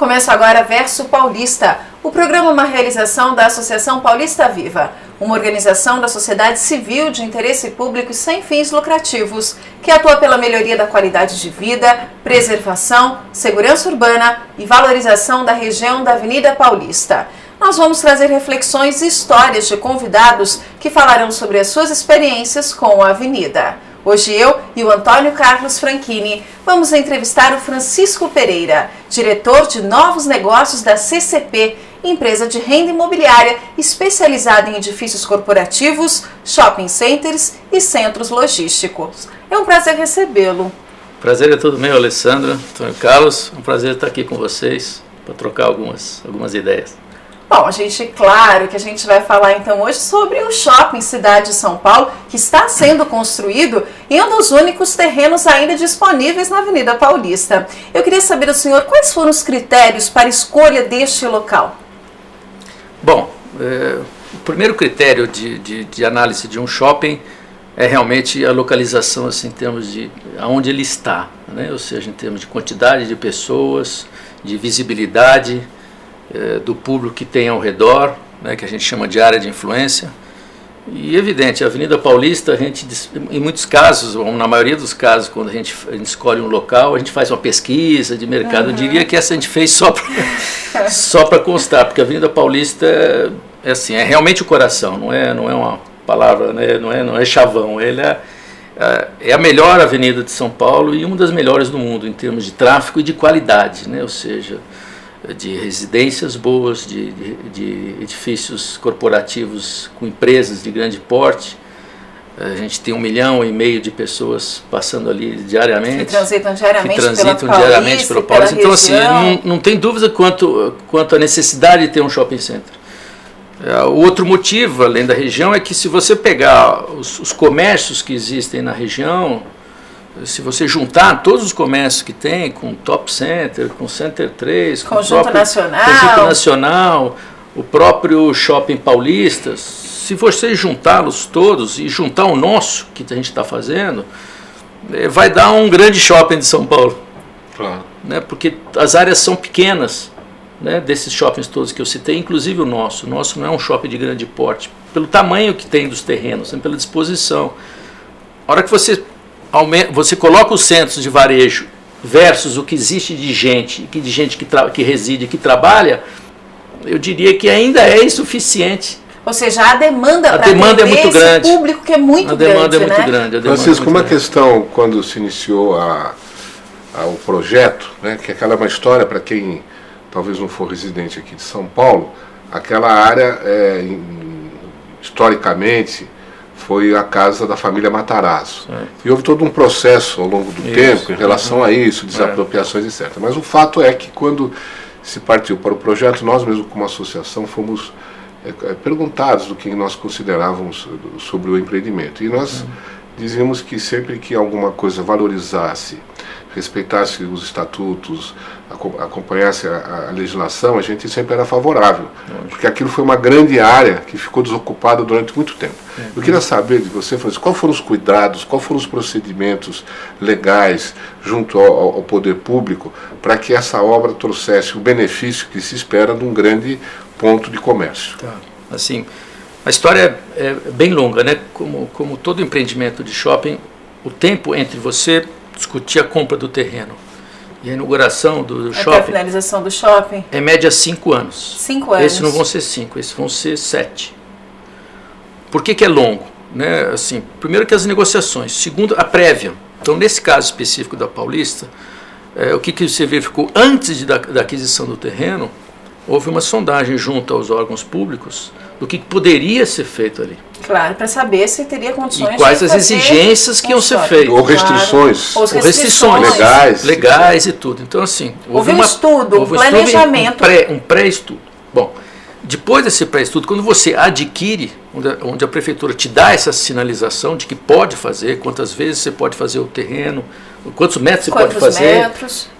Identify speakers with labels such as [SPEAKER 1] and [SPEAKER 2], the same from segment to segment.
[SPEAKER 1] Começa agora Verso Paulista. O programa é uma realização da Associação Paulista Viva, uma organização da sociedade civil de interesse público e sem fins lucrativos, que atua pela melhoria da qualidade de vida, preservação, segurança urbana e valorização da região da Avenida Paulista. Nós vamos trazer reflexões e histórias de convidados que falarão sobre as suas experiências com a avenida. Hoje eu e o Antônio Carlos Franchini vamos entrevistar o Francisco Pereira, diretor de novos negócios da CCP, empresa de renda imobiliária especializada em edifícios corporativos, shopping centers e centros logísticos. É um prazer recebê-lo.
[SPEAKER 2] Prazer é todo meu, Alessandra, Antônio Carlos. É um prazer estar aqui com vocês para trocar algumas ideias.
[SPEAKER 1] Bom, claro que a gente vai falar então hoje sobre o Shopping Cidade de São Paulo, que está sendo construído em um dos únicos terrenos ainda disponíveis na Avenida Paulista. Eu queria saber do senhor quais foram os critérios para a escolha deste local.
[SPEAKER 2] Bom, o primeiro critério de análise de um shopping é realmente a localização, assim, em termos de aonde ele está, né? Ou seja, em termos de quantidade de pessoas, de visibilidade, do público que tem ao redor, né, que a gente chama de área de influência. E evidente, a Avenida Paulista, a gente, em muitos casos, ou na maioria dos casos, quando a gente escolhe um local, a gente faz uma pesquisa de mercado. Eu diria que essa a gente fez só para constar, porque a Avenida Paulista é realmente o coração, não é uma palavra, né, não é chavão. Ele é a melhor avenida de São Paulo e uma das melhores do mundo em termos de tráfego e de qualidade, né, ou seja, de residências boas, de edifícios corporativos com empresas de grande porte. A gente tem 1,5 milhão de pessoas passando ali diariamente.
[SPEAKER 1] Que transitam diariamente
[SPEAKER 2] pela Paulista. Então, assim, não tem dúvida quanto à necessidade de ter um shopping center. O outro motivo, além da região, é que se você pegar os comércios que existem na região, se você juntar todos os comércios que tem, com Top Center, com Center 3, com
[SPEAKER 1] Conjunto
[SPEAKER 2] Nacional, o próprio Shopping Paulista, se você juntá-los todos e juntar o nosso, que a gente está fazendo, vai dar um grande shopping de São Paulo.
[SPEAKER 3] Claro.
[SPEAKER 2] Né? Porque as áreas são pequenas, né, desses shoppings todos que eu citei, inclusive o nosso. O nosso não é um shopping de grande porte, pelo tamanho que tem dos terrenos, pela disposição. A hora que você coloca os centros de varejo versus o que existe de gente que reside, que trabalha, eu diria que ainda é insuficiente.
[SPEAKER 1] Ou seja, a demanda
[SPEAKER 2] é muito grande.
[SPEAKER 1] Esse público que é muito grande.
[SPEAKER 2] A demanda é muito grande.
[SPEAKER 3] Francisco, uma questão, quando se iniciou o projeto, né, que aquela é uma história para quem talvez não for residente aqui de São Paulo, aquela área, historicamente, foi a casa da família Matarazzo. E houve todo um processo ao longo do tempo em relação a isso, desapropriações, etc. Mas o fato é que quando se partiu para o projeto, nós mesmo como associação fomos perguntados do que nós considerávamos sobre o empreendimento. E nós dizíamos que sempre que alguma coisa valorizasse, respeitasse os estatutos, acompanhasse a legislação, a gente sempre era favorável, porque aquilo foi uma grande área que ficou desocupada durante muito tempo. Eu queria saber de você, Francisco, quais foram os cuidados, quais foram os procedimentos legais junto ao poder público para que essa obra trouxesse o benefício que se espera de um grande ponto de comércio.
[SPEAKER 2] Tá. Assim, a história é bem longa, né? Como todo empreendimento de shopping, o tempo entre você discutir a compra do terreno e a inauguração do shopping,
[SPEAKER 1] a finalização do shopping,
[SPEAKER 2] é média 5 anos.
[SPEAKER 1] 5 anos.
[SPEAKER 2] Esses não vão ser 5, esses vão ser 7. Por que é longo? Né? Assim, primeiro que as negociações, segundo a prévia. Então, nesse caso específico da Paulista, o que você verificou antes da aquisição do terreno, houve uma sondagem junto aos órgãos públicos do que poderia ser feito ali.
[SPEAKER 1] Claro, para saber se teria condições
[SPEAKER 2] e quais as exigências que iam ser feitas.
[SPEAKER 3] Ou restrições.
[SPEAKER 1] Claro. Ou restrições
[SPEAKER 2] legais e tudo. Então, assim,
[SPEAKER 1] houve um estudo, um planejamento.
[SPEAKER 2] Um pré-estudo. Bom, depois desse pré-estudo, quando você adquire, onde a prefeitura te dá essa sinalização de que pode fazer, quantas vezes você pode fazer o terreno, quantos metros você pode fazer,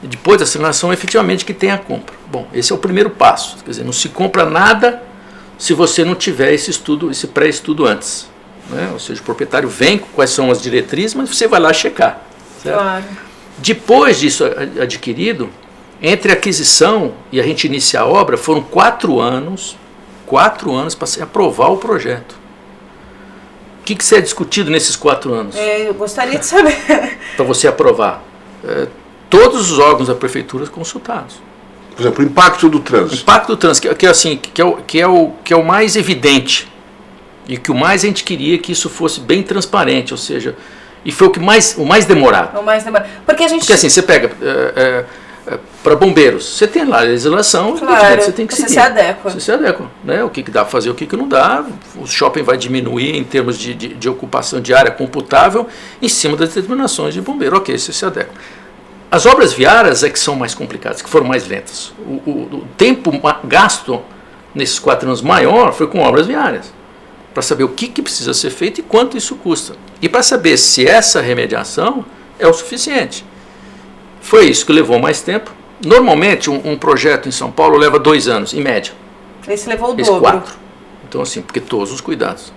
[SPEAKER 2] e depois da sinalização, efetivamente, que tem a compra. Bom, esse é o primeiro passo. Quer dizer, não se compra nada se você não tiver esse pré-estudo antes. Né? Ou seja, o proprietário vem com quais são as diretrizes, mas você vai lá checar. Certo?
[SPEAKER 1] Claro.
[SPEAKER 2] Depois disso adquirido, Entre a aquisição e a gente iniciar a obra foram 4 anos para se aprovar o projeto. O que você é discutido nesses 4 anos?
[SPEAKER 1] Eu gostaria de saber.
[SPEAKER 2] Para você aprovar. Todos os órgãos da prefeitura consultados.
[SPEAKER 3] Por exemplo, o impacto do trânsito.
[SPEAKER 2] O impacto do trânsito, que é o mais evidente. E que o mais a gente queria que isso fosse bem transparente, ou seja, e foi o mais demorado.
[SPEAKER 1] O mais demorado. Porque
[SPEAKER 2] assim, você pega para bombeiros, você tem lá a legislação,
[SPEAKER 1] claro,
[SPEAKER 2] você tem que seguir. Você se adequa. Né? O que dá para fazer, o que não dá. O shopping vai diminuir em termos de ocupação de área computável em cima das determinações de bombeiro. Ok, você se adequa. As obras viárias é que são mais complicadas, que foram mais lentas. O tempo gasto nesses 4 anos maior foi com obras viárias, para saber o que precisa ser feito e quanto isso custa. E para saber se essa remediação é o suficiente. Foi isso que levou mais tempo. Normalmente, um projeto em São Paulo leva 2 anos, em média.
[SPEAKER 1] Esse levou o dobro.
[SPEAKER 2] 4. Então, assim, porque todos os cuidados.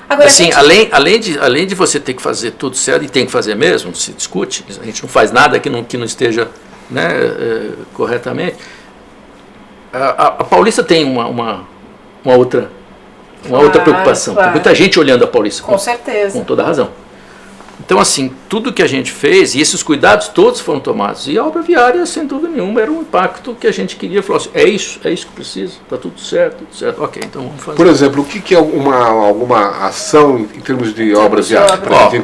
[SPEAKER 1] Agora,
[SPEAKER 2] assim, além de você ter que fazer tudo certo, e tem que fazer mesmo, se discute, a gente não faz nada que não esteja, né, corretamente. A Paulista tem uma outra preocupação.
[SPEAKER 1] Claro.
[SPEAKER 2] Tem muita gente olhando a Paulista.
[SPEAKER 1] Com certeza.
[SPEAKER 2] Com toda razão. Então, assim, tudo que a gente fez, e esses cuidados todos foram tomados. E a obra viária, sem dúvida nenhuma, era um impacto que a gente queria. Falou assim, é isso que precisa, está tudo certo, ok, então vamos fazer.
[SPEAKER 3] Por exemplo, o que é alguma ação em termos de obras viárias?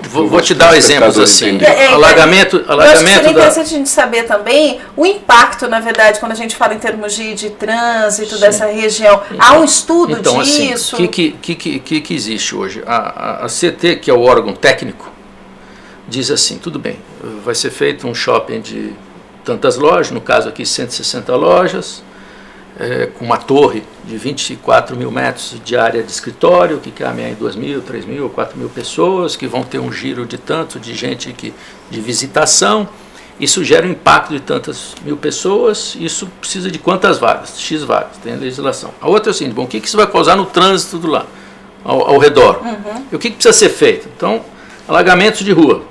[SPEAKER 2] Vou te dar exemplos assim. Alagamento
[SPEAKER 1] seria interessante a gente saber também o impacto, na verdade, quando a gente fala em termos de trânsito dessa região. Há um estudo disso?
[SPEAKER 2] Assim, o que existe hoje? A CT, que é o órgão técnico, diz assim, tudo bem, vai ser feito um shopping de tantas lojas, no caso aqui 160 lojas, com uma torre de 24 mil metros de área de escritório, que cabe em 2.000, 3.000, 4.000 pessoas, que vão ter um giro de tanto de gente de visitação. Isso gera um impacto de tantas mil pessoas, isso precisa de quantas vagas? X vagas, tem a legislação. A outra é assim, bom, o que isso vai causar no trânsito do lá, ao redor?
[SPEAKER 1] Uhum.
[SPEAKER 2] E o que precisa ser feito? Então, alagamentos de rua.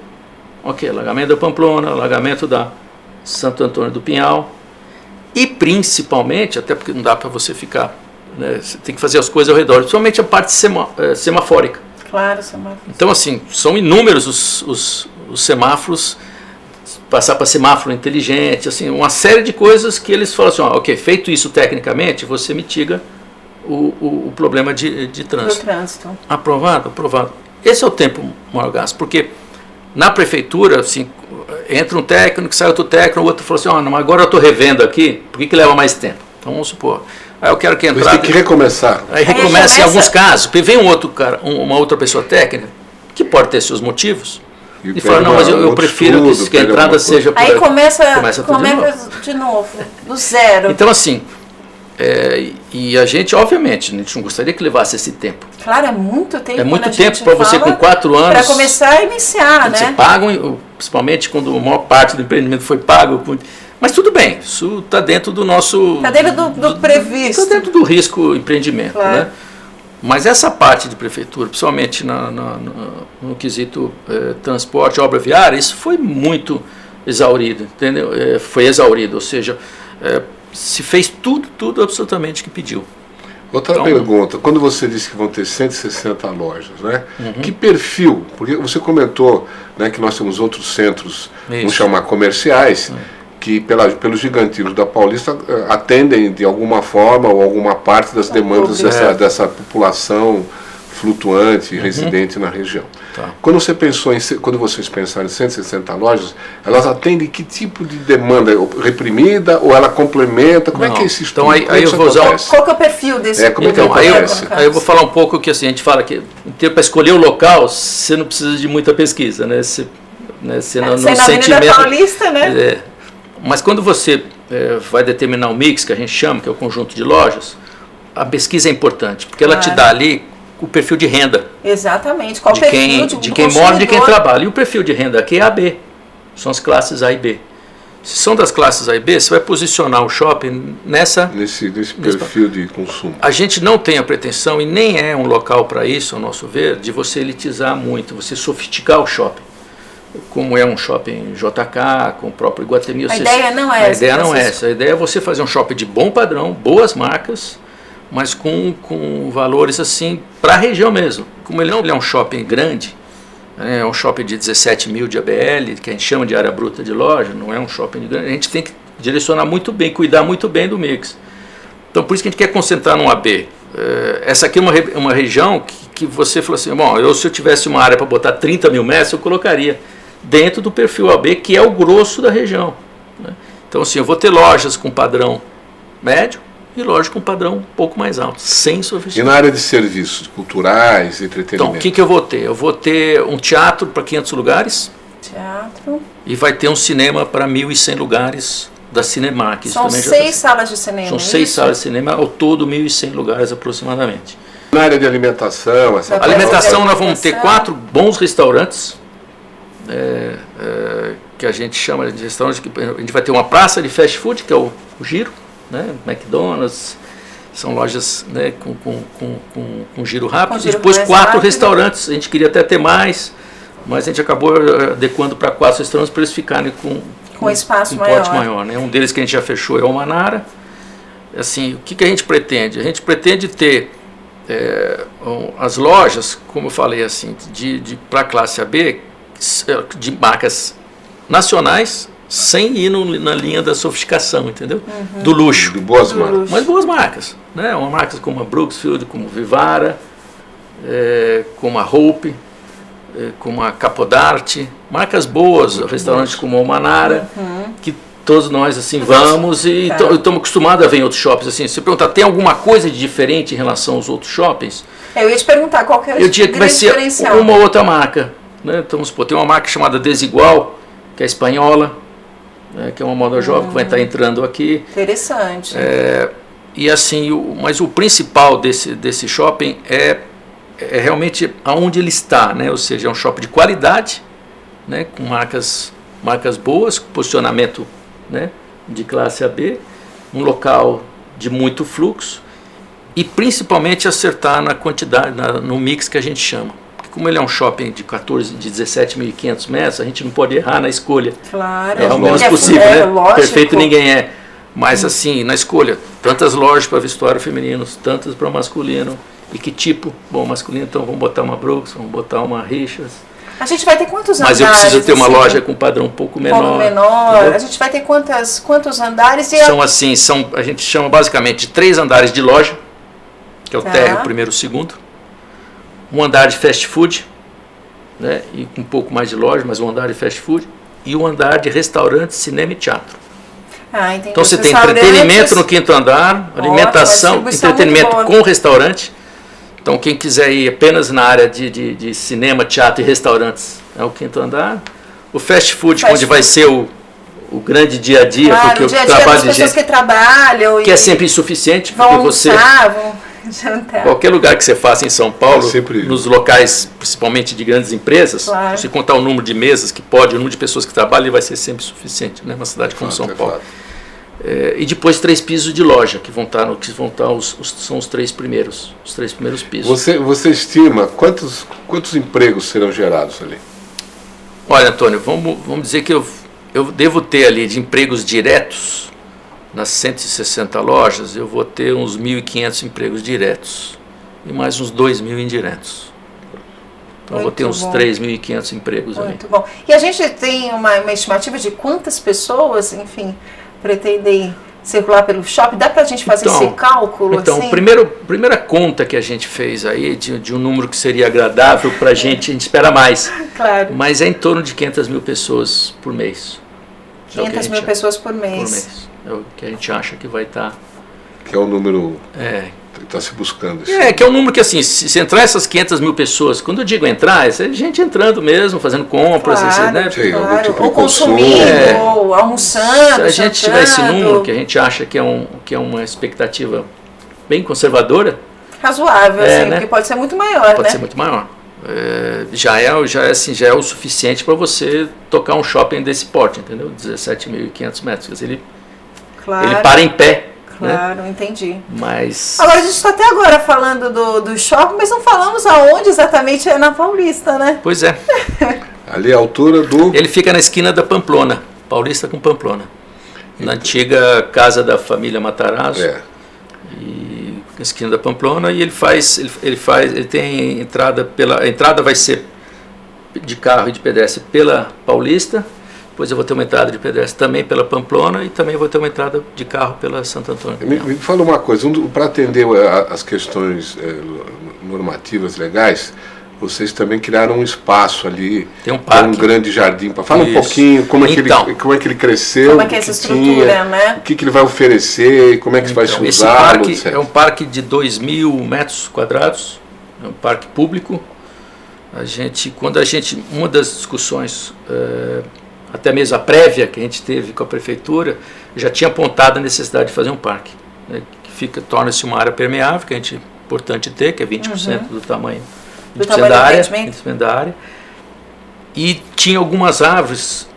[SPEAKER 2] Ok, alagamento da Pamplona, alagamento da Santo Antônio do Pinhal. E principalmente, até porque não dá para você ficar, né, você tem que fazer as coisas ao redor, principalmente a parte semafórica.
[SPEAKER 1] Claro, semáforos.
[SPEAKER 2] Então, assim, são inúmeros os semáforos, passar para semáforo inteligente, assim, uma série de coisas que eles falam assim, ok, feito isso tecnicamente, você mitiga o problema de trânsito.
[SPEAKER 1] Do trânsito.
[SPEAKER 2] Aprovado. Esse é o tempo maior gasto, porque na prefeitura, assim, entra um técnico, sai outro técnico, o outro falou assim, não, agora eu estou revendo aqui, por que leva mais tempo? Então vamos supor, aí eu quero que entrar...
[SPEAKER 3] Você tem que recomeçar.
[SPEAKER 2] Aí recomeça em alguns casos, porque vem um outro cara, uma outra pessoa técnica, que pode ter seus motivos, e fala, não, mas eu prefiro que a entrada seja...
[SPEAKER 1] Aí começa de novo, do zero.
[SPEAKER 2] Então, assim, e a gente, obviamente, a gente não gostaria que levasse esse tempo.
[SPEAKER 1] Claro, é muito tempo.
[SPEAKER 2] É muito tempo para você com 4 anos.
[SPEAKER 1] Para começar a iniciar, né?
[SPEAKER 2] Você paga, principalmente quando a maior parte do empreendimento foi pago. Mas tudo bem, isso está dentro do nosso...
[SPEAKER 1] Está dentro do previsto.
[SPEAKER 2] Está dentro do risco empreendimento,
[SPEAKER 1] claro.
[SPEAKER 2] Né? Mas essa parte de prefeitura, principalmente no quesito transporte, obra viária, isso foi muito exaurido, entendeu? Foi exaurido, ou seja, se fez tudo absolutamente que pediu.
[SPEAKER 3] Outra pergunta, quando você disse que vão ter 160 lojas, né?
[SPEAKER 2] Uhum.
[SPEAKER 3] Que perfil? Porque você comentou, né, que nós temos outros centros, vamos chamar comerciais, que pelo gigantismo da Paulista atendem de alguma forma ou alguma parte das demandas dessa população flutuante, residente na região.
[SPEAKER 2] Tá.
[SPEAKER 3] Quando vocês pensaram em 160 lojas, elas atendem que tipo de demanda? Reprimida ou ela complementa? Como é que é esse estudo?
[SPEAKER 2] Então aí eu vou usar...
[SPEAKER 1] Qual que é o perfil desse?
[SPEAKER 2] Aí eu vou falar um pouco que assim, a gente fala que para escolher o local, você não precisa de muita pesquisa, né? Você no sentimento
[SPEAKER 1] da Paulista, né?
[SPEAKER 2] Mas quando você vai determinar o mix, que a gente chama, que é o conjunto de lojas, a pesquisa é importante, porque ela te dá ali o perfil de renda.
[SPEAKER 1] Exatamente. Qual
[SPEAKER 2] de
[SPEAKER 1] perfil
[SPEAKER 2] quem mora e de quem trabalha. E o perfil de renda aqui é A, B. São as classes A e B. Se são das classes A e B, você vai posicionar o shopping nesse
[SPEAKER 3] perfil de consumo.
[SPEAKER 2] A gente não tem a pretensão, e nem é um local para isso, ao nosso ver, de você elitizar muito, você sofisticar o shopping. como é um shopping JK, com o próprio Iguatemi.
[SPEAKER 1] A ideia não é essa.
[SPEAKER 2] A ideia não é essa. A ideia é você fazer um shopping de bom padrão, boas marcas, mas com valores assim para a região mesmo. Como ele não é um shopping grande, é um shopping de 17 mil de ABL, que a gente chama de área bruta de loja, não é um shopping grande, a gente tem que direcionar muito bem, cuidar muito bem do mix. Então por isso que a gente quer concentrar num AB. Essa aqui é uma região que você falou assim, bom, se eu tivesse uma área para botar 30 mil metros, eu colocaria dentro do perfil AB, que é o grosso da região, né? Então assim, eu vou ter lojas com padrão médio e lojas com padrão um pouco mais alto, sem sofisticação.
[SPEAKER 3] E na área de serviços culturais, entretenimento?
[SPEAKER 2] Então, o que eu vou ter? Eu vou ter um teatro para 500 lugares.
[SPEAKER 1] Teatro.
[SPEAKER 2] E vai ter um cinema para 1.100 lugares da Cinemark.
[SPEAKER 1] São 6 salas de cinema.
[SPEAKER 2] São 6 salas de cinema, ao todo 1.100 lugares aproximadamente.
[SPEAKER 3] Na área de alimentação,
[SPEAKER 2] alimentação nós vamos ter 4 bons restaurantes, que a gente chama de restaurantes, a gente vai ter uma praça de fast food, que é o Giro, né? McDonald's, são lojas, né, com giro rápido, e depois 4 restaurantes, a gente queria até ter mais, mas a gente acabou adequando para 4 restaurantes para eles ficarem com
[SPEAKER 1] espaço
[SPEAKER 2] maior, né? Um deles que a gente já fechou é o Manara. Assim, o que a gente pretende? A gente pretende ter as lojas, como eu falei, assim, para a classe AB, de marcas nacionais, sem ir na linha da sofisticação, entendeu? Uhum. Do luxo.
[SPEAKER 3] De boas marcas.
[SPEAKER 2] Mas boas marcas, né? Uma marcas como a Brooksfield, como a Vivara, como a Hope, como a Capodarte, marcas boas, restaurantes como o Manara, que todos nós assim vamos e estamos acostumados a ver em outros shoppings. Assim, se perguntar, tem alguma coisa de diferente em relação aos outros shoppings?
[SPEAKER 1] Eu ia te perguntar qual que é o
[SPEAKER 2] diria que vai ser uma outra marca, né? Então, vamos supor, tem uma marca chamada Desigual, que é espanhola, que é uma moda jovem que vai estar entrando aqui.
[SPEAKER 1] Interessante.
[SPEAKER 2] E assim, mas o principal desse shopping é realmente aonde ele está, né? Ou seja, é um shopping de qualidade, né? Com marcas boas, com posicionamento, né? De classe AB, um local de muito fluxo e principalmente acertar na quantidade, no mix que a gente chama. Como ele é um shopping de 17.500 metros, a gente não pode errar na escolha.
[SPEAKER 1] Claro.
[SPEAKER 2] É o menos possível, né?
[SPEAKER 1] Lógico.
[SPEAKER 2] Perfeito ninguém é. Mas assim, na escolha, tantas lojas para vestuário feminino, tantas para masculino. E que tipo? Bom, masculino, então vamos botar uma Brooks, vamos botar uma Richards.
[SPEAKER 1] A gente vai ter quantos andares?
[SPEAKER 2] Mas eu preciso ter uma loja com padrão um pouco menor.
[SPEAKER 1] Um pouco menor. Entendeu? A gente vai ter quantos andares?
[SPEAKER 2] São assim, a gente chama basicamente de 3 andares de loja, que é o térreo, o primeiro e o segundo. Um andar de fast food, né, e um pouco mais de loja, mas um andar de fast food, e um andar de restaurante, cinema e teatro.
[SPEAKER 1] Entendi.
[SPEAKER 2] Então você tem entretenimento no 5º andar, alimentação, entretenimento com restaurante. Então quem quiser ir apenas na área de cinema, teatro e restaurantes é o 5º andar. O fast food, onde vai ser o grande dia a dia, porque
[SPEAKER 1] o dia a dia das pessoas que trabalham.
[SPEAKER 2] Que é sempre insuficiente,
[SPEAKER 1] vão
[SPEAKER 2] porque você...
[SPEAKER 1] vão jantar.
[SPEAKER 2] Qualquer lugar que você faça em São Paulo, nos locais principalmente de grandes empresas, se contar o número de mesas que pode, o número de pessoas que trabalham, ele vai ser sempre suficiente, né? Uma cidade como São Paulo. E depois 3 pisos de loja, que vão estar são os 3 primeiros pisos.
[SPEAKER 3] Você estima quantos empregos serão gerados ali?
[SPEAKER 2] Olha, Antônio, vamos dizer que eu devo ter ali de empregos diretos. Nas 160 lojas, eu vou ter uns 1.500 empregos diretos e mais uns 2.000 indiretos. Então, eu vou ter uns 3.500 empregos ali.
[SPEAKER 1] Muito bom. E a gente tem uma estimativa de quantas pessoas, enfim, pretendem circular pelo shopping? Dá para a gente fazer esse cálculo?
[SPEAKER 2] Então,
[SPEAKER 1] assim?
[SPEAKER 2] primeira conta que a gente fez aí, de um número que seria agradável para a gente espera mais.
[SPEAKER 1] Claro.
[SPEAKER 2] Mas é em torno de 500 mil pessoas por mês.
[SPEAKER 1] 500 mil pessoas por mês.
[SPEAKER 2] É o que a gente acha que vai estar.
[SPEAKER 3] Que é o número que está se buscando.
[SPEAKER 2] Que é um número que, assim, se entrar essas 500 mil pessoas, quando eu digo entrar, é gente entrando mesmo, fazendo compras, né?
[SPEAKER 3] Sim, algum tipo
[SPEAKER 1] ou consumindo, ou almoçando.
[SPEAKER 2] Se a gente tiver esse número, que a gente acha que é uma expectativa bem conservadora.
[SPEAKER 1] Razoável, assim, né? Porque pode ser muito maior,
[SPEAKER 2] Pode ser muito maior. Já é o suficiente para você tocar um shopping desse porte, entendeu? 17.500 metros. Quer dizer, ele para em pé.
[SPEAKER 1] Claro,
[SPEAKER 2] né?
[SPEAKER 1] Entendi.
[SPEAKER 2] Mas...
[SPEAKER 1] Agora, a gente está até agora falando do shopping, mas não falamos aonde exatamente é na Paulista, né?
[SPEAKER 2] Pois é.
[SPEAKER 3] Ali é a altura do...
[SPEAKER 2] Ele fica na esquina da Pamplona, Paulista com Pamplona. Na antiga casa da família Matarazzo. E na esquina da Pamplona, e ele tem entrada a entrada vai ser de carro e de pedestre pela Paulista, depois eu vou ter uma entrada de pedestre também pela Pamplona e também vou ter uma entrada de carro pela Santo Antônio.
[SPEAKER 3] Me fala uma coisa, para atender as questões normativas legais, vocês também criaram um espaço ali,
[SPEAKER 2] tem um parque,
[SPEAKER 3] um grande jardim. Fala um pouquinho como é que ele cresceu,
[SPEAKER 1] como é que é essa estrutura, né?
[SPEAKER 3] O que ele vai oferecer, como é que vai se usar.
[SPEAKER 2] Esse parque é um parque de 2.000 metros quadrados, é um parque público. Uma das discussões, até mesmo a prévia que a gente teve com a prefeitura, já tinha apontado a necessidade de fazer um parque, né, que torna-se uma área permeável, que é importante ter, que é 20% do tamanho da área, e tinha algumas árvores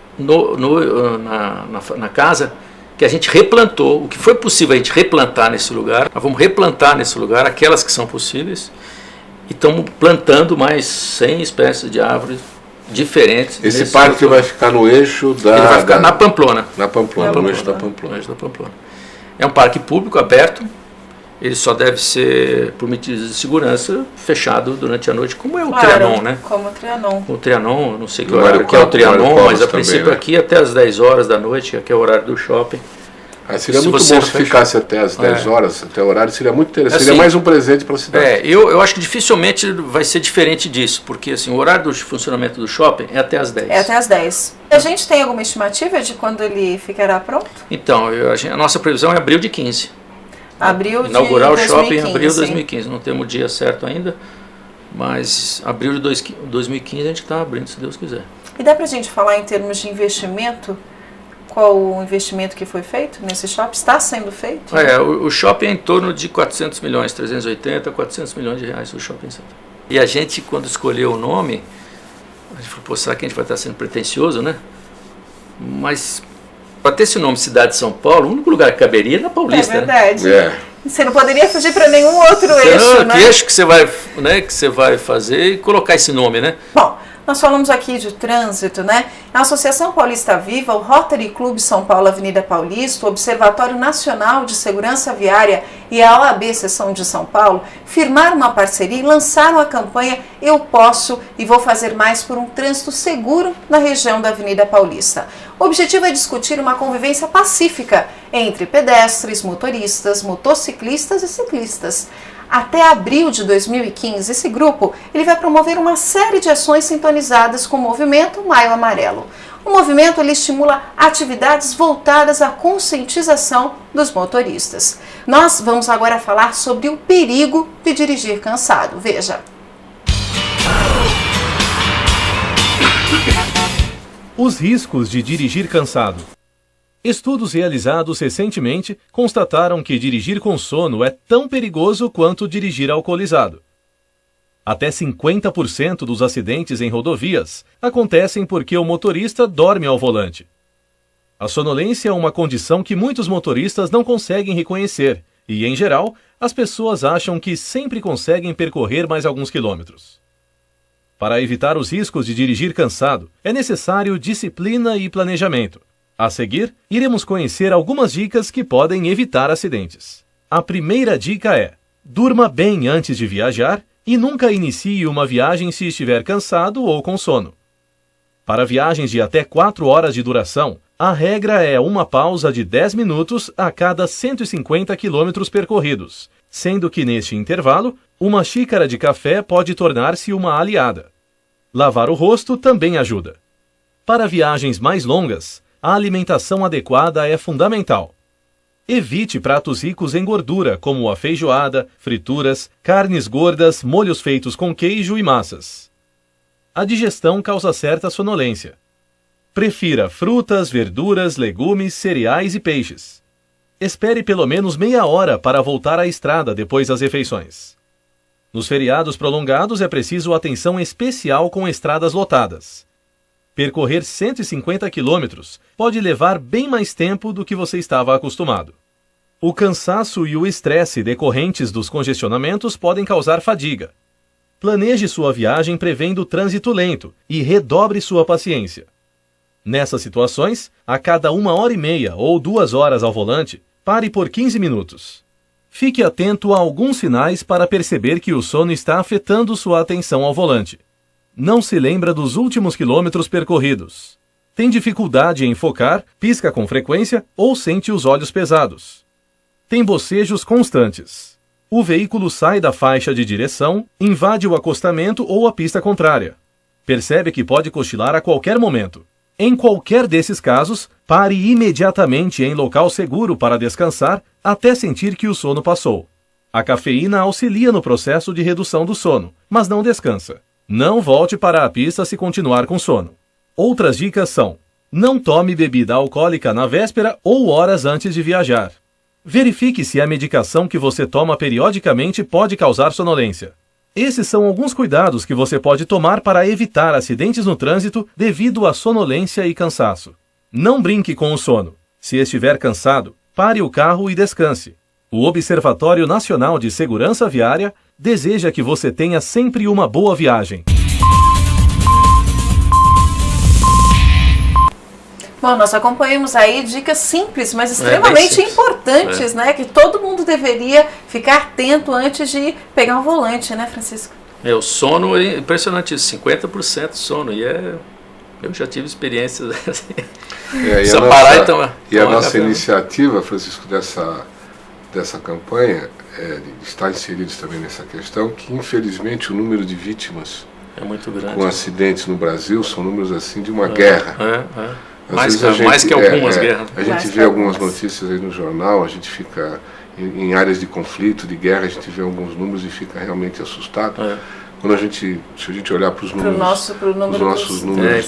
[SPEAKER 2] na casa que a gente replantou. O que foi possível a gente replantar nesse lugar, nós vamos replantar nesse lugar aquelas que são possíveis, e estamos plantando mais 100 espécies de árvores diferentes.
[SPEAKER 3] Esse parque vai ficar no eixo da...
[SPEAKER 2] Ele vai ficar na Pamplona.
[SPEAKER 3] No eixo da Pamplona.
[SPEAKER 2] É um parque público, aberto. Ele só deve ser, por medidas de segurança, fechado durante a noite, como é o Trianon, né?
[SPEAKER 1] Como o Trianon.
[SPEAKER 2] O Trianon, não sei que horário que é o Trianon, mas a princípio também, né? Aqui até as 10 horas da noite, que é o horário do shopping.
[SPEAKER 3] Seria muito bom se ficasse até as 10 horas, até o horário, seria muito interessante. Seria mais um presente para a cidade.
[SPEAKER 2] Eu acho que dificilmente vai ser diferente disso, porque assim, o horário de funcionamento do shopping é até as 10.
[SPEAKER 1] É até as 10. A gente tem alguma estimativa de quando ele ficará pronto?
[SPEAKER 2] Então, a nossa previsão é abril de 15. Inaugurar o shopping em abril de 2015. Não temos o dia certo ainda, mas abril de 2015 a gente está abrindo, se Deus quiser.
[SPEAKER 1] E dá para a gente falar em termos de investimento? Qual o investimento que foi feito nesse shopping? Está sendo feito?
[SPEAKER 2] O shopping é em torno de 400 milhões, 380, 400 milhões de reais o shopping center. E a gente, quando escolheu o nome, a gente falou, será que a gente vai estar sendo pretencioso, né? Mas para ter esse nome Cidade de São Paulo, o único lugar que caberia é na Paulista.
[SPEAKER 1] É verdade.
[SPEAKER 3] Né?
[SPEAKER 1] Você não poderia fugir para nenhum outro eixo, né?
[SPEAKER 2] Que eixo que você vai fazer e colocar esse nome, né?
[SPEAKER 1] Bom, nós falamos aqui de trânsito, né? A Associação Paulista Viva, o Rotary Clube São Paulo Avenida Paulista, o Observatório Nacional de Segurança Viária e a OAB Seção de São Paulo firmaram uma parceria e lançaram a campanha Eu Posso e Vou Fazer Mais por um Trânsito Seguro na região da Avenida Paulista. O objetivo é discutir uma convivência pacífica entre pedestres, motoristas, motociclistas e ciclistas. Até abril de 2015, esse grupo ele vai promover uma série de ações sintonizadas com o movimento Maio Amarelo. O movimento ele estimula atividades voltadas à conscientização dos motoristas. Nós vamos agora falar sobre o perigo de dirigir cansado. Veja.
[SPEAKER 4] Os riscos de dirigir cansado. Estudos realizados recentemente constataram que dirigir com sono é tão perigoso quanto dirigir alcoolizado. Até 50% dos acidentes em rodovias acontecem porque o motorista dorme ao volante. A sonolência é uma condição que muitos motoristas não conseguem reconhecer e, em geral, as pessoas acham que sempre conseguem percorrer mais alguns quilômetros. Para evitar os riscos de dirigir cansado, é necessário disciplina e planejamento. A seguir, iremos conhecer algumas dicas que podem evitar acidentes. A primeira dica é: durma bem antes de viajar e nunca inicie uma viagem se estiver cansado ou com sono. Para viagens de até 4 horas de duração, a regra é uma pausa de 10 minutos a cada 150 quilômetros percorridos, sendo que neste intervalo, uma xícara de café pode tornar-se uma aliada. Lavar o rosto também ajuda. Para viagens mais longas, a alimentação adequada é fundamental. Evite pratos ricos em gordura, como a feijoada, frituras, carnes gordas, molhos feitos com queijo e massas. A digestão causa certa sonolência. Prefira frutas, verduras, legumes, cereais e peixes. Espere pelo menos meia hora para voltar à estrada depois das refeições. Nos feriados prolongados é preciso atenção especial com estradas lotadas. Percorrer 150 quilômetros pode levar bem mais tempo do que você estava acostumado. O cansaço e o estresse decorrentes dos congestionamentos podem causar fadiga. Planeje sua viagem prevendo trânsito lento e redobre sua paciência. Nessas situações, a cada 1h30 ou 2 horas ao volante, pare por 15 minutos. Fique atento a alguns sinais para perceber que o sono está afetando sua atenção ao volante. Não se lembra dos últimos quilômetros percorridos. Tem dificuldade em focar, pisca com frequência ou sente os olhos pesados. Tem bocejos constantes. O veículo sai da faixa de direção, invade o acostamento ou a pista contrária. Percebe que pode cochilar a qualquer momento. Em qualquer desses casos, pare imediatamente em local seguro para descansar até sentir que o sono passou. A cafeína auxilia no processo de redução do sono, mas não descansa. Não volte para a pista se continuar com sono. Outras dicas são: não tome bebida alcoólica na véspera ou horas antes de viajar. Verifique se a medicação que você toma periodicamente pode causar sonolência. Esses são alguns cuidados que você pode tomar para evitar acidentes no trânsito devido à sonolência e cansaço. Não brinque com o sono. Se estiver cansado, pare o carro e descanse. O Observatório Nacional de Segurança Viária deseja que você tenha sempre uma boa viagem.
[SPEAKER 1] Bom, nós acompanhamos aí dicas simples, mas extremamente importantes, né? Que todo mundo deveria ficar atento antes de pegar o volante, né, Francisco?
[SPEAKER 2] O sono é impressionante, 50% de sono, eu já tive experiências assim.
[SPEAKER 3] E a nossa iniciativa, Francisco, dessa campanha, de estar inseridos também nessa questão, que infelizmente o número de vítimas
[SPEAKER 2] é muito grande,
[SPEAKER 3] com acidentes no Brasil são números assim de uma guerra.
[SPEAKER 2] Mais que algumas guerras.
[SPEAKER 3] A gente vê algumas notícias aí no jornal, a gente fica em áreas de conflito, de guerra, a gente vê alguns números e fica realmente assustado. Quando se a gente olhar para os números, os nossos números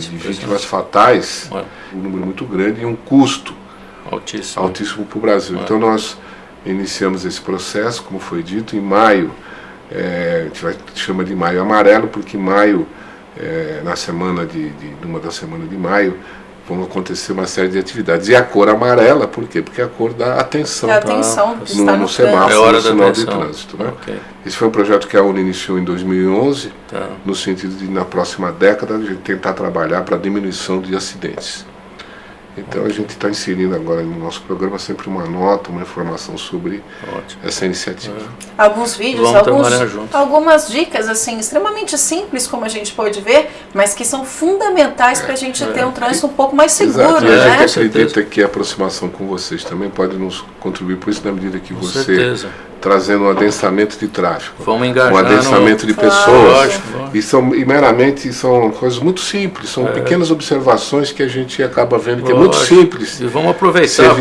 [SPEAKER 3] de vítimas fatais, um número muito grande e um custo altíssimo para o Brasil. Então nós iniciamos esse processo, como foi dito, em maio. A gente chama de Maio Amarelo, porque maio, numa das semanas de maio, vão acontecer uma série de atividades. E a cor amarela, por quê? Porque é a cor da atenção, no semáforo, no sinal de trânsito. Né? Esse foi um projeto que a ONU iniciou em 2011, no sentido de, na próxima década, a gente tentar trabalhar para a diminuição de acidentes. Então a gente está inserindo agora no nosso programa sempre uma nota, uma informação sobre essa iniciativa.
[SPEAKER 1] Alguns vídeos, algumas dicas assim extremamente simples, como a gente pode ver, mas que são fundamentais para a gente ter um trânsito um pouco mais seguro.
[SPEAKER 3] Exato. E a gente acredita que a aproximação com vocês também pode nos contribuir por isso, na medida que você trazendo um adensamento de tráfego, um adensamento de pessoas, e meramente são coisas muito simples, são pequenas observações que a gente acaba vendo que é muito simples.
[SPEAKER 2] E vamos aproveitar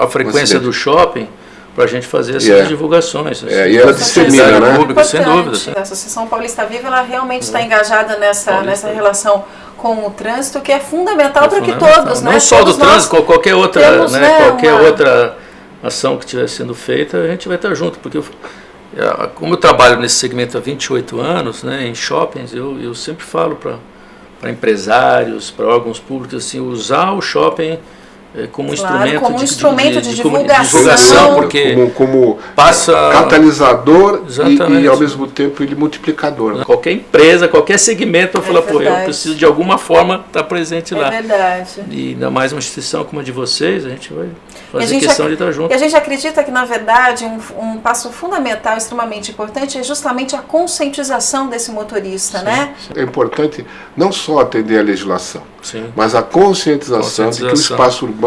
[SPEAKER 2] a frequência do shopping para a gente fazer essas divulgações.
[SPEAKER 3] E ela dissemina, né?
[SPEAKER 1] Público, sem dúvida. A Associação Paulista Viva, ela realmente está engajada nessa relação com o trânsito, que é fundamental para que todos,
[SPEAKER 2] não só do trânsito, qualquer outra, outra ação que estiver sendo feita, a gente vai estar junto, porque como eu trabalho nesse segmento há 28 anos, né, em shoppings, eu sempre falo para empresários, para órgãos públicos, assim, usar o shopping como
[SPEAKER 1] instrumento de divulgação,
[SPEAKER 3] porque como catalisador e ao mesmo tempo ele multiplicador.
[SPEAKER 2] Né? Qualquer empresa, qualquer segmento vai falar, eu preciso de alguma forma estar presente lá.
[SPEAKER 1] É verdade.
[SPEAKER 2] E ainda mais uma instituição como a de vocês, a gente vai fazer questão de estar junto.
[SPEAKER 1] E a gente acredita que, na verdade, um passo fundamental, extremamente importante, é justamente a conscientização desse motorista, né?
[SPEAKER 3] É importante não só atender a legislação, mas a conscientização de que o espaço urbano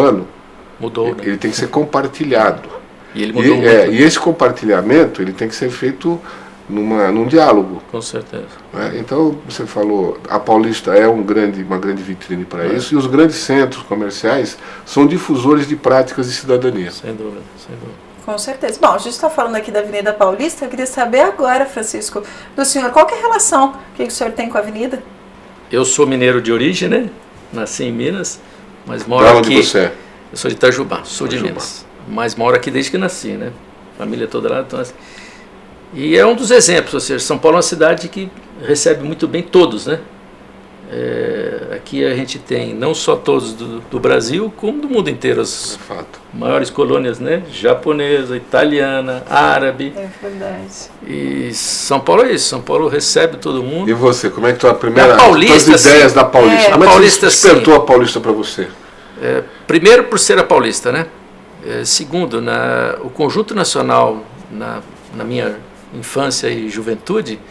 [SPEAKER 2] mudou, né?
[SPEAKER 3] Ele tem que ser compartilhado.
[SPEAKER 2] E ele mudou muito.
[SPEAKER 3] E esse compartilhamento ele tem que ser feito num diálogo.
[SPEAKER 2] Com certeza.
[SPEAKER 3] Né? Então, você falou, a Paulista é uma grande vitrine para isso, e os grandes centros comerciais são difusores de práticas de cidadania.
[SPEAKER 2] Sem dúvida, sem dúvida.
[SPEAKER 1] Com certeza. Bom, a gente está falando aqui da Avenida Paulista, eu queria saber agora, Francisco, do senhor, qual que é a relação que o senhor tem com a avenida?
[SPEAKER 2] Eu sou mineiro de origem, né? Nasci em Minas, mas moro aqui.
[SPEAKER 3] Onde você é?
[SPEAKER 2] Eu sou de Itajubá, sou de Minas, mas moro aqui desde que nasci, né? Família toda lá, então, assim. E é um dos exemplos, ou seja, São Paulo é uma cidade que recebe muito bem todos, né? Aqui a gente tem não só todos do Brasil, como do mundo inteiro, as maiores colônias, né? Japonesa, italiana, árabe.
[SPEAKER 1] É verdade.
[SPEAKER 2] E São Paulo é isso, São Paulo recebe todo mundo.
[SPEAKER 3] E você, como é que a primeira
[SPEAKER 2] Paulista,
[SPEAKER 3] as ideias da Paulista? Como é que você despertou a Paulista para você?
[SPEAKER 2] Primeiro, por ser a Paulista, né? Segundo, o Conjunto Nacional, na minha infância e juventude,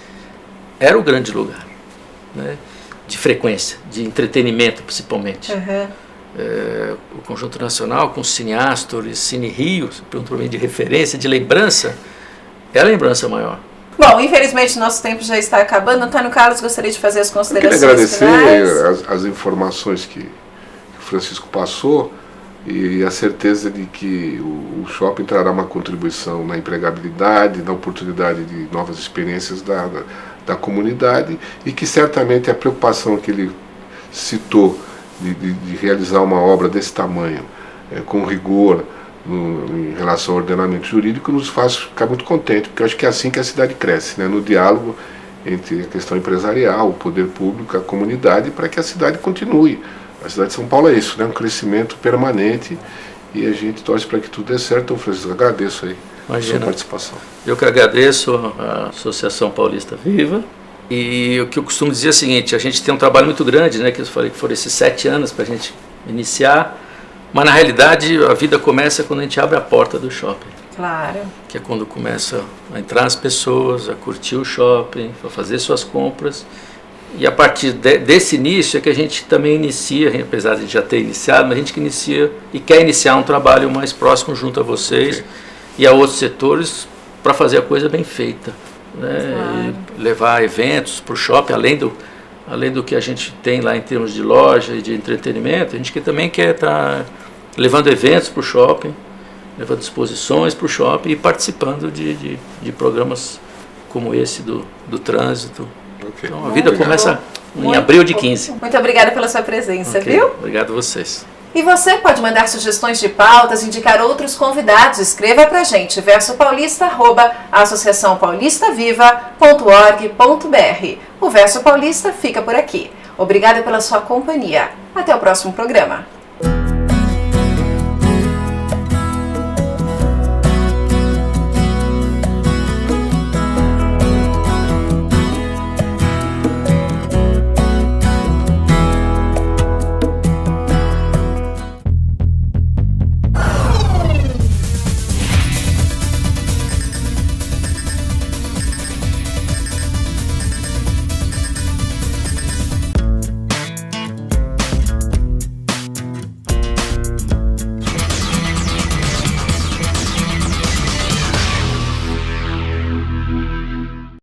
[SPEAKER 2] era o grande lugar, né? De frequência, de entretenimento principalmente. O Conjunto Nacional, com Cine Astor e Cine Rio, perguntou para mim de referência, de lembrança, é a lembrança maior.
[SPEAKER 1] Bom, infelizmente nosso tempo já está acabando. Antônio Carlos, gostaria de fazer as considerações
[SPEAKER 3] finais. Eu queria
[SPEAKER 1] agradecer
[SPEAKER 3] as informações que o Francisco passou e a certeza de que o shopping trará uma contribuição na empregabilidade, na oportunidade de novas experiências da comunidade, e que certamente a preocupação que ele citou de realizar uma obra desse tamanho, com rigor em relação ao ordenamento jurídico, nos faz ficar muito contente, porque eu acho que é assim que a cidade cresce, né? No diálogo entre a questão empresarial, o poder público, a comunidade, para que a cidade continue. A cidade de São Paulo é isso, né? Um crescimento permanente, e a gente torce para que tudo dê certo. Então, Francisco, agradeço aí a sua participação.
[SPEAKER 2] Eu que agradeço a Associação Paulista Viva. E o que eu costumo dizer é o seguinte: a gente tem um trabalho muito grande, né? Que eu falei que foram esses 7 anos para a gente iniciar, mas na realidade a vida começa quando a gente abre a porta do shopping.
[SPEAKER 1] Claro.
[SPEAKER 2] Que é quando começa a entrar as pessoas, a curtir o shopping, a fazer suas compras. E a partir desse início é que a gente também inicia, apesar de já ter iniciado, mas a gente que inicia e quer iniciar um trabalho mais próximo junto a vocês e a outros setores para fazer a coisa bem feita, né?
[SPEAKER 1] Claro.
[SPEAKER 2] E levar eventos para o shopping, além do que a gente tem lá em termos de loja e de entretenimento, a gente também quer estar levando eventos para o shopping, levando exposições para o shopping e participando de programas como esse do trânsito. Então a vida começa em abril de 15.
[SPEAKER 1] Muito obrigada pela sua presença, viu?
[SPEAKER 2] Obrigado a vocês.
[SPEAKER 1] E você pode mandar sugestões de pautas, indicar outros convidados. Escreva pra gente, versopaulista@associaçãopaulistaviva.org.br. O Verso Paulista fica por aqui. Obrigada pela sua companhia. Até o próximo programa.